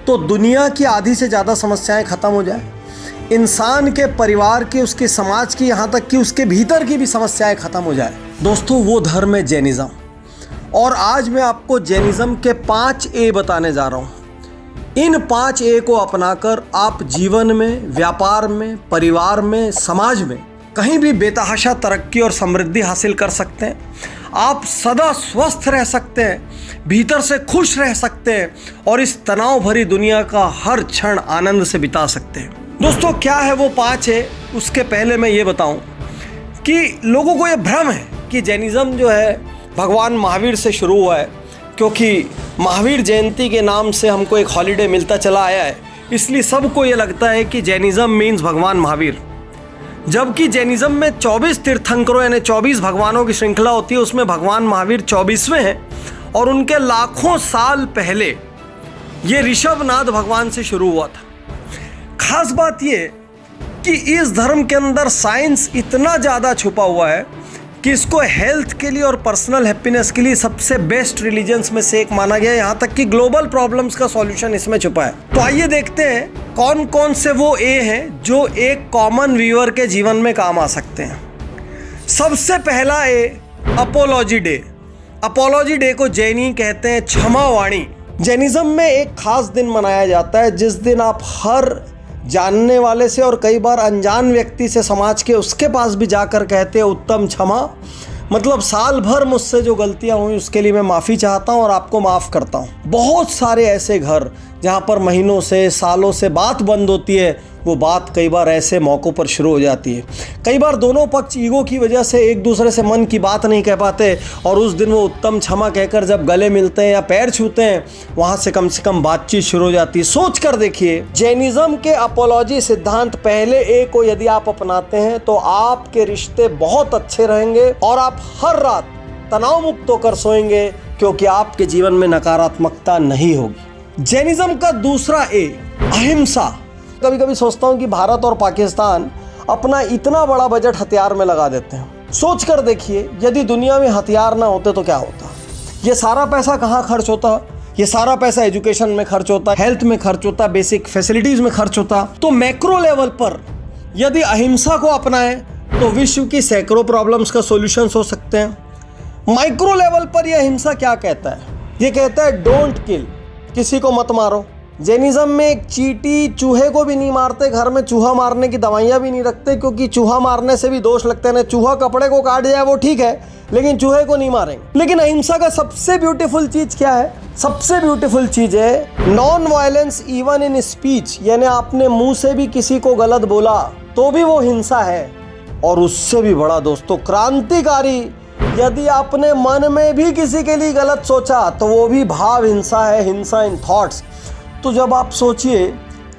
तो दुनिया की आधी से ज़्यादा समस्याएं ख़त्म हो जाए, इंसान के परिवार की, उसके समाज की, यहाँ तक कि उसके भीतर की भी समस्याएं ख़त्म हो जाए। दोस्तों, वो धर्म है जैनिज़्म। और आज मैं आपको जैनिज़्म के 5 ए बताने जा रहा हूँ। इन 5 ए को अपनाकर आप जीवन में, व्यापार में, परिवार में, समाज में कहीं भी बेतहाशा तरक्की और समृद्धि हासिल कर सकते हैं। आप सदा स्वस्थ रह सकते हैं, भीतर से खुश रह सकते हैं और इस तनाव भरी दुनिया का हर क्षण आनंद से बिता सकते हैं। दोस्तों, क्या है वो 5 ए? उसके पहले मैं ये बताऊं कि लोगों को ये भ्रम है कि जैनिज़्म जो है भगवान महावीर से शुरू हुआ है, क्योंकि महावीर जयंती के नाम से हमको एक हॉलीडे मिलता चला आया है, इसलिए सबको ये लगता है कि जैनिज़्म मीन्स भगवान महावीर। जबकि जैनिज़्म में 24 तीर्थंकरों यानी 24 भगवानों की श्रृंखला होती है, उसमें भगवान महावीर 24वें हैं और उनके लाखों साल पहले ये ऋषभनाथ भगवान से शुरू हुआ था। खास बात ये कि इस धर्म के अंदर साइंस इतना ज़्यादा छुपा हुआ है कि इसको हेल्थ के लिए और पर्सनल हैप्पीनेस के लिए सबसे बेस्ट रिलीजन्स में से एक माना गया है। यहाँ तक कि ग्लोबल प्रॉब्लम्स का सॉल्यूशन इसमें छुपा है। तो आइए देखते हैं कौन कौन से वो ए हैं जो एक कॉमन व्यूअर के जीवन में काम आ सकते हैं। सबसे पहला ए, अपोलॉजी डे। अपोलॉजी डे को जैनी कहते हैं क्षमावाणी। जैनिज़्म में एक खास दिन मनाया जाता है जिस दिन आप हर जानने वाले से और कई बार अनजान व्यक्ति से समाज के उसके पास भी जाकर कहते हैं उत्तम क्षमा, मतलब साल भर मुझसे जो गलतियां हुई उसके लिए मैं माफ़ी चाहता हूं और आपको माफ़ करता हूं। बहुत सारे ऐसे घर जहां पर महीनों से, सालों से बात बंद होती है, वो बात कई बार ऐसे मौक़ों पर शुरू हो जाती है। कई बार दोनों पक्ष ईगो की वजह से एक दूसरे से मन की बात नहीं कह पाते और उस दिन वो उत्तम क्षमा कहकर जब गले मिलते हैं या पैर छूते हैं, वहाँ से कम बातचीत शुरू हो जाती है। सोच कर देखिए, जैनिज़्म के अपोलॉजी सिद्धांत पहले ए को यदि आप अपनाते हैं तो आपके रिश्ते बहुत अच्छे रहेंगे और आप हर रात तनाव मुक्त होकर सोएंगे, क्योंकि आपके जीवन में नकारात्मकता नहीं होगी। जैनिज़्म का दूसरा ए, अहिंसा। कभी कभी सोचता हूं कि भारत और पाकिस्तान अपना इतना बड़ा बजट हथियार में लगा देते हैं। सोच कर देखिए, यदि दुनिया में हथियार ना होते तो क्या होता। ये सारा पैसा कहाँ खर्च होता? ये सारा पैसा एजुकेशन में खर्च होता, हेल्थ में खर्च होता, बेसिक फैसिलिटीज में खर्च होता। तो मैक्रो लेवल पर यदि अहिंसा को अपनाएं तो विश्व की सैकड़ों प्रॉब्लम्स का सॉल्यूशंस हो सकते हैं। माइक्रो लेवल पर यह अहिंसा क्या कहता है? ये कहता है डोंट किल, किसी को मत मारो। जैनिज़्म में एक चींटी चूहे को भी नहीं मारते, घर में चूहा मारने की दवाइयाँ भी नहीं रखते, क्योंकि चूहा मारने से भी दोष लगते हैं। चूहा कपड़े को काट जाए वो ठीक है, लेकिन चूहे को नहीं मारेंगे। लेकिन अहिंसा का सबसे ब्यूटीफुल चीज़ क्या है? सबसे ब्यूटीफुल चीज़ है non violence even in speech, यानी आपने मुंह से भी किसी को गलत बोला तो भी वो हिंसा है। और उससे भी बड़ा दोस्तों, क्रांतिकारी, यदि आपने मन में भी किसी के लिए गलत सोचा तो वो भी भाव हिंसा है, हिंसा इन थॉट्स। तो जब आप सोचिए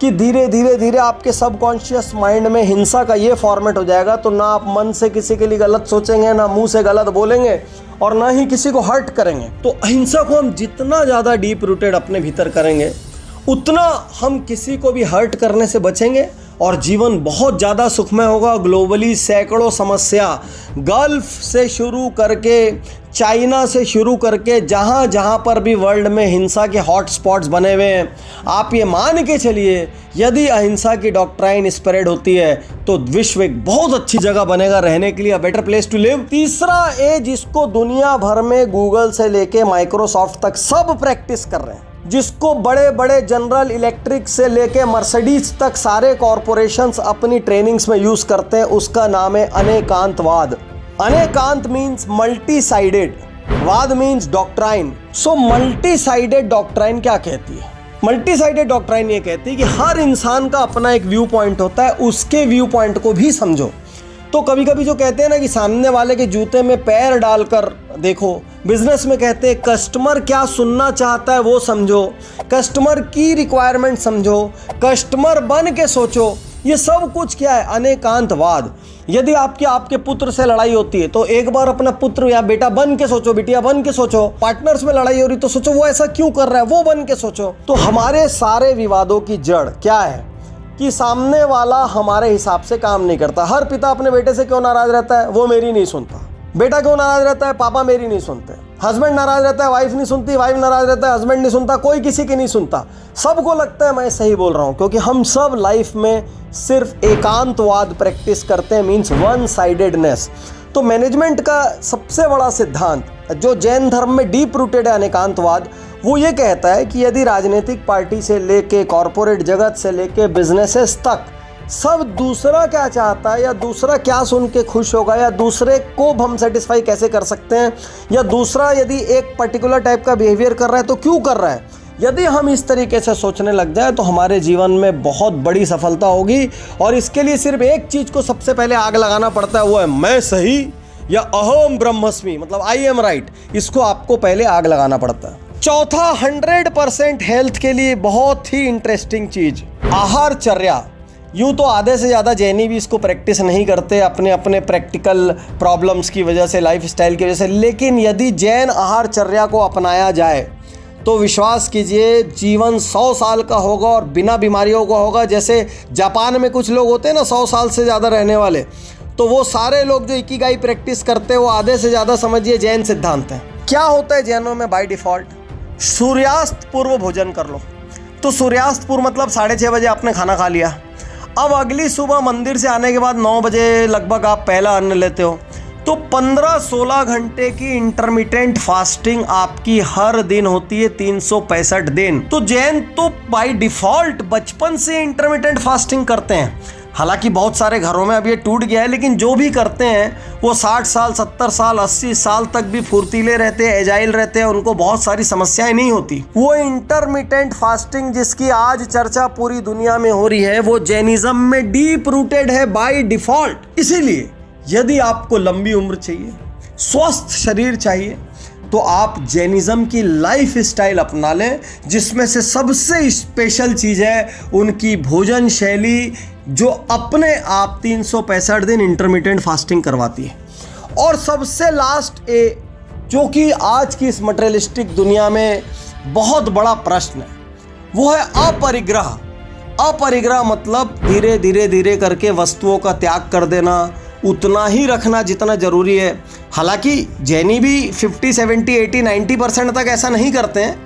कि धीरे धीरे आपके सबकॉन्शियस माइंड में हिंसा का ये फॉर्मेट हो जाएगा, तो ना आप मन से किसी के लिए गलत सोचेंगे, ना मुंह से गलत बोलेंगे और ना ही किसी को हर्ट करेंगे। तो अहिंसा को हम जितना ज़्यादा डीप रूटेड अपने भीतर करेंगे, उतना हम किसी को भी हर्ट करने से बचेंगे और जीवन बहुत ज़्यादा सुखमय होगा। ग्लोबली सैकड़ों समस्या, गल्फ से शुरू करके, चाइना से शुरू करके, जहाँ जहाँ पर भी वर्ल्ड में हिंसा के हॉट स्पॉट्स बने हुए हैं, आप ये मान के चलिए यदि अहिंसा की डॉक्ट्राइन स्प्रेड होती है तो विश्व एक बहुत अच्छी जगह बनेगा रहने के लिए, a better place to live. तीसरा ए, जिसको दुनिया भर में गूगल से लेके माइक्रोसॉफ्ट तक सब प्रैक्टिस कर रहे हैं, जिसको बड़े बड़े जनरल इलेक्ट्रिक से लेके मर्सिडीज तक सारे कॉरपोरेशंस अपनी ट्रेनिंग्स में यूज करते हैं, उसका नाम है अनेकांतवाद। अनेकांत मीन्स मल्टी साइडेड, वाद means doctrine. So multi sided doctrine क्या कहती है? मल्टी साइडेड डॉक्ट्राइन ये कहती है कि हर इंसान का अपना एक व्यू पॉइंट होता है, उसके व्यू पॉइंट को भी समझो। तो कभी कभी जो कहते हैं ना कि सामने वाले के जूते में पैर डालकर देखो, बिजनेस में कहते हैं कस्टमर क्या सुनना चाहता है वो समझो, कस्टमर की रिक्वायरमेंट समझो, कस्टमर बन के सोचो। ये सब कुछ क्या है? अनेकांतवाद। यदि आपके पुत्र से लड़ाई होती है तो एक बार अपना पुत्र या बेटा बन के सोचो, बिटिया बन के सोचो। पार्टनर्स में लड़ाई हो रही तो सोचो वो ऐसा क्यों कर रहा है, वो बन के सोचो। तो हमारे सारे विवादों की जड़ क्या है? कि सामने वाला हमारे हिसाब से काम नहीं करता। हर पिता अपने बेटे से क्यों नाराज रहता है? वो मेरी नहीं सुनता। बेटा क्यों नाराज रहता है? पापा मेरी नहीं सुनते। हस्बैंड नाराज रहता है, वाइफ नहीं सुनती, वाइफ नाराज रहता है, हस्बैंड नहीं सुनता, कोई किसी की नहीं सुनता। सबको लगता है मैं सही बोल रहा हूँ, क्योंकि हम सब लाइफ में सिर्फ एकांतवाद प्रैक्टिस करते हैं, मीन्स वन साइडेडनेस। तो मैनेजमेंट का सबसे बड़ा सिद्धांत जो जैन धर्म में डीप रूटेड है, अनेकांतवाद, वो ये कहता है कि यदि राजनीतिक पार्टी से लेके कॉरपोरेट जगत से लेके बिजनेसेस तक सब दूसरा क्या चाहता है, या दूसरा क्या सुन के खुश होगा, या दूसरे को हम सेटिस्फाई कैसे कर सकते हैं, या दूसरा यदि एक पर्टिकुलर टाइप का बिहेवियर कर रहा है तो क्यों कर रहा है, यदि हम इस तरीके से सोचने लग जाए तो हमारे जीवन में बहुत बड़ी सफलता होगी। और इसके लिए सिर्फ एक चीज़ को सबसे पहले आग लगाना पड़ता है, वो है मैं सही या अहम ब्रह्मस्मि, मतलब आई एम राइट। इसको आपको पहले आग लगाना पड़ता है। चौथा, 100% हेल्थ के लिए बहुत ही इंटरेस्टिंग चीज़, आहारचर्या। यूँ तो आधे से ज़्यादा जैनी भी इसको प्रैक्टिस नहीं करते अपने अपने प्रैक्टिकल प्रॉब्लम्स की वजह से, लाइफ स्टाइल की वजह से, लेकिन यदि जैन आहारचर्या को अपनाया जाए तो विश्वास कीजिए जीवन 100 साल का होगा और बिना बीमारियों का होगा। जैसे जापान में कुछ लोग होते हैं ना 100 साल से ज़्यादा रहने वाले, तो वो सारे लोग जो इकिगाई प्रैक्टिस करते हैं वो आधे से ज़्यादा समझिए जैन सिद्धांत है। क्या होता है जैनों में बाय डिफ़ॉल्ट, सूर्यास्त पूर्व भोजन कर लो। तो सूर्यास्त पूर्व मतलब 6:30 बजे आपने खाना खा लिया। अब अगली सुबह मंदिर से आने के बाद 9 बजे लगभग आप पहला अन्न लेते हो, तो 15-16 घंटे की इंटरमिटेंट फास्टिंग आपकी हर दिन होती है, 365 दिन। तो जैन तो बाय डिफॉल्ट बचपन से इंटरमिटेंट फास्टिंग करते हैं। हालांकि बहुत सारे घरों में अब ये टूट गया है, लेकिन जो भी करते हैं वो 60 साल, 70 साल, 80 साल तक भी फुर्तीले रहते हैं, एजाइल रहते हैं, उनको बहुत सारी समस्याएं नहीं होती। वो इंटरमिटेंट फास्टिंग जिसकी आज चर्चा पूरी दुनिया में हो रही है, वो जैनिज्म में डीप रूटेड है बाय डिफॉल्ट। इसीलिए यदि आपको लंबी उम्र चाहिए, स्वस्थ शरीर चाहिए, तो आप जैनिज्म की लाइफ स्टाइल अपना लें, जिसमें से सबसे स्पेशल चीज़ है उनकी भोजन शैली, जो अपने आप 365 दिन इंटरमिटेंट फास्टिंग करवाती है। और सबसे लास्ट जो कि आज की इस मटेरियलिस्टिक दुनिया में बहुत बड़ा प्रश्न है, वो है अपरिग्रह। अपरिग्रह मतलब धीरे धीरे धीरे करके वस्तुओं का त्याग कर देना, उतना ही रखना जितना ज़रूरी है। हालांकि जैनी भी 50, 70, 80, 90% तक ऐसा नहीं करते हैं,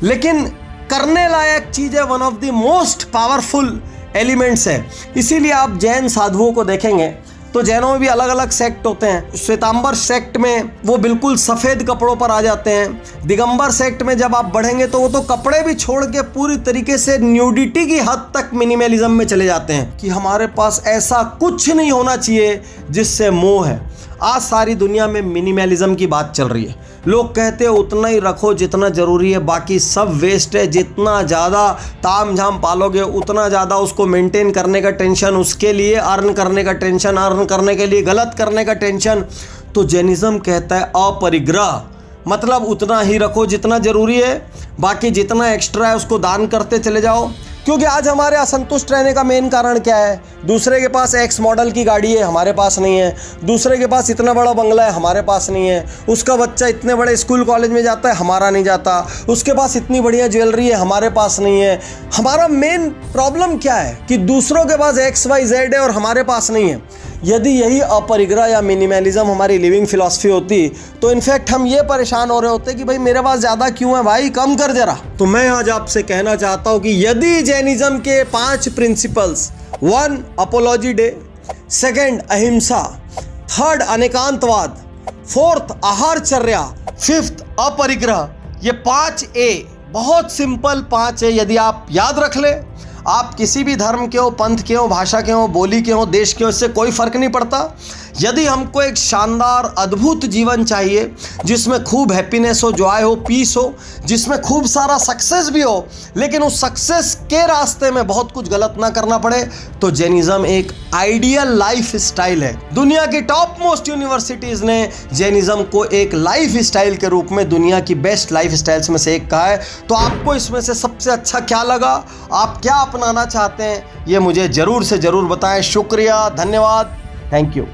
लेकिन करने लायक चीज़ है, one of the most powerful elements है। इसीलिए आप जैन साधुओं को देखेंगे तो जैनों में भी अलग अलग सेक्ट होते हैं। श्वेतांबर सेक्ट में वो बिल्कुल सफ़ेद कपड़ों पर आ जाते हैं। दिगंबर सेक्ट में जब आप बढ़ेंगे तो वो तो कपड़े भी छोड़ के पूरी तरीके से न्यूडिटी की हद तक मिनिमलिज्म में चले जाते हैं कि हमारे पास ऐसा कुछ नहीं होना चाहिए जिससे मोह है। आज सारी दुनिया में मिनिमलिज्म की बात चल रही है। लोग कहते हैं उतना ही रखो जितना ज़रूरी है, बाकी सब वेस्ट है। जितना ज़्यादा ताम झाम पालोगे उतना ज़्यादा उसको मेंटेन करने का टेंशन, उसके लिए अर्न करने का टेंशन, अर्न करने के लिए गलत करने का टेंशन। तो जैनिज्म कहता है अपरिग्रह, मतलब उतना ही रखो जितना ज़रूरी है, बाकी जितना एक्स्ट्रा है उसको दान करते चले जाओ। क्योंकि आज हमारे असंतुष्ट रहने का मेन कारण क्या है? दूसरे के पास एक्स मॉडल की गाड़ी है, हमारे पास नहीं है। दूसरे के पास इतना बड़ा बंगला है, हमारे पास नहीं है। उसका बच्चा इतने बड़े स्कूल कॉलेज में जाता है, हमारा नहीं जाता। उसके पास इतनी बढ़िया ज्वेलरी है, हमारे पास नहीं है। हमारा मेन प्रॉब्लम क्या है कि दूसरों के पास XYZ है और हमारे पास नहीं है। यदि यही अपरिग्रह या मिनिमलिज्म हमारी लिविंग फिलॉसफी होती तो इनफैक्ट हम ये परेशान हो रहे होते कि भाई मेरे पास ज़्यादा क्यों है, भाई कम कर जरा। तो मैं आज आपसे कहना चाहता हूँ कि यदि जैनिज्म के 5 प्रिंसिपल्स, 1 अपोलॉजी डे, 2 अहिंसा, 3 अनेकांतवाद, 4 आहारचर्या, 5 अपरिग्रह, ये 5A बहुत सिंपल 5 है। यदि आप याद रख ले, आप किसी भी धर्म के हो, पंथ के हो, भाषा के हो, बोली के हो, देश के हो, इससे कोई फर्क नहीं पड़ता। यदि हमको एक शानदार अद्भुत जीवन चाहिए जिसमें खूब हैप्पीनेस हो, जॉय हो, पीस हो, जिसमें खूब सारा सक्सेस भी हो, लेकिन उस सक्सेस के रास्ते में बहुत कुछ गलत ना करना पड़े, तो जैनिज्म एक आइडियल लाइफ स्टाइल है। दुनिया की टॉप मोस्ट यूनिवर्सिटीज़ ने जैनिज्म को एक लाइफ स्टाइल के रूप में दुनिया की बेस्ट लाइफ स्टाइल्स में से एक कहा है। तो आपको इसमें से सबसे अच्छा क्या लगा, आप क्या अपनाना चाहते हैं, ये मुझे ज़रूर से ज़रूर बताएं। शुक्रिया, धन्यवाद, थैंक यू।